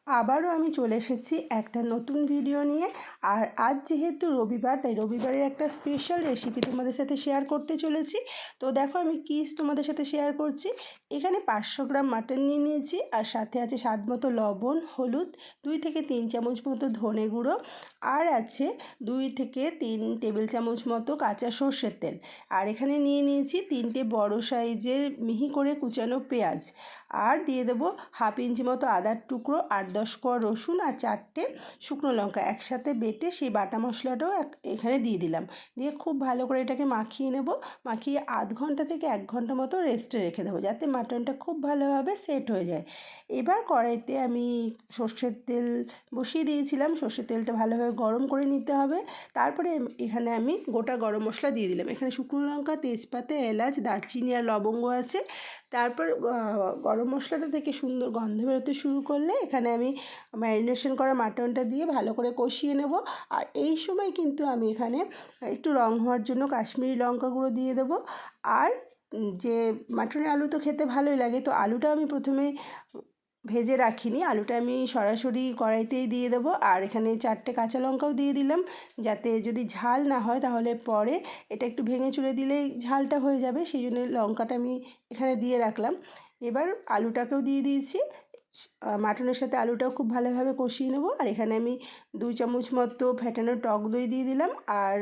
আবারও আমি চলে এসেছি একটা নতুন ভিডিও নিয়ে। আর আজ যেহেতু রবিবার, তাই রবিবারের একটা স্পেশাল রেসিপি তোমাদের সাথে শেয়ার করতে চলেছি। তো দেখো আমি কী তোমাদের সাথে শেয়ার করছি। এখানে 500 গ্রাম মাটন নিয়ে নিয়েছি, আর সাথে আছে স্বাদ মতো লবণ, হলুদ, 2 থেকে 3 চামচ মতো ধনে গুঁড়ো, আর আছে 2 থেকে 3 টেবিল চামচ মতো কাঁচা সর্ষের তেল। আর এখানে নিয়ে নিয়েছি 3টে বড় সাইজের মিহি করে কুচানো পেঁয়াজ, আর দিয়ে দেবো 1/2 ইঞ্চি মতো আদার টুকরো, 8-10 কোয়া রসুন, আর 4টে শুকনো লঙ্কা একসাথে বেটে সেই বাটা মশলাটাও এখানে দিয়ে দিলাম। দিয়ে খুব ভালো করে এটাকে মাখিয়ে নেব। মাখিয়ে আধ ঘন্টা থেকে 1 ঘন্টা মতো রেস্টে রেখে দেবো, যাতে মাটনটা খুব ভালোভাবে সেট হয়ে যায়। এবার কড়াইতে আমি সর্ষের তেল বসিয়ে দিয়েছিলাম। সর্ষের তেলটা ভালোভাবে গরম করে নিতে হবে। তারপরে এখানে আমি গোটা গরম মশলা দিয়ে দিলাম। এখানে শুকনো লঙ্কা, তেজপাতা, এলাচ, দারচিনি আর লবঙ্গ আছে। তারপর গরম মশলাটা থেকে সুন্দর গন্ধ বেরোতে শুরু করলে এখানে আমি ম্যারিনেশন করা মাটনটা দিয়ে ভালো করে কষিয়ে নেব। আর এই সময় কিন্তু আমি এখানে একটু রং হওয়ার জন্য কাশ্মীরি লঙ্কা গুঁড়ো দিয়ে দেবো। আর যে মাটনের আলু তো খেতে ভালোই লাগে, তো আলুটা আমি প্রথমে ভেজে রাখিনি, আলুটা আমি সরাসরি কড়াইতেই দিয়ে দেবো। আর এখানে 4টে কাঁচা লঙ্কাও দিয়ে দিলাম, যাতে যদি ঝাল না হয় তাহলে পরে এটা একটু ভেঙে চুড়ে দিলেই ঝালটা হয়ে যাবে, সেই জন্য লঙ্কাটা আমি এখানে দিয়ে রাখলাম। এবার আলুটাকেও দিয়ে দিয়েছি। মাটনের সাথে আলুটাও খুব ভালোভাবে কষিয়ে নেব। আর এখানে আমি 2 চামচ মতো ফ্যাটানো টক দই দিয়ে দিলাম, আর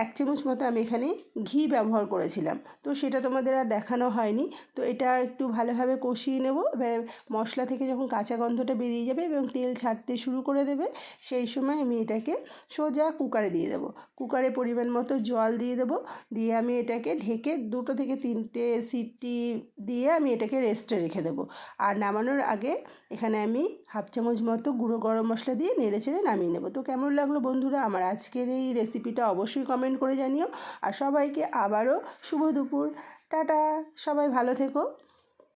1 চামচ মতো আমি এখানে ঘি ব্যবহার করেছিলাম, তো সেটা তোমাদের আর দেখানো হয়নি। তো এটা একটু ভালোভাবে কষিয়ে নেব। এবার মশলা থেকে যখন কাঁচা গন্ধটা বেরিয়ে যাবে এবং তেল ছাড়তে শুরু করে দেবে, সেই সময় আমি এটাকে সোজা কুকারে দিয়ে দেবো। কুকারে পরিমাণ মতো জল দিয়ে দেবো। দিয়ে আমি এটাকে ঢেকে 2 থেকে 3টে সিটি দিয়ে আমি এটাকে রেস্টে রেখে দেবো। আর নামানোর আগে এখানে আমি 1/2 চামচ মতো গুঁড়ো গরম মশলা দিয়ে নেড়েচেড়ে নামিয়ে নেব। তো কেমন লাগলো বন্ধুরা আমার আজকের এই রেসিপিটা অবশ্যই কমেন্ট করে জানিও। আর সবাইকে আবারও শুভ দুপুর, টাটা, সবাই ভালো থেকো।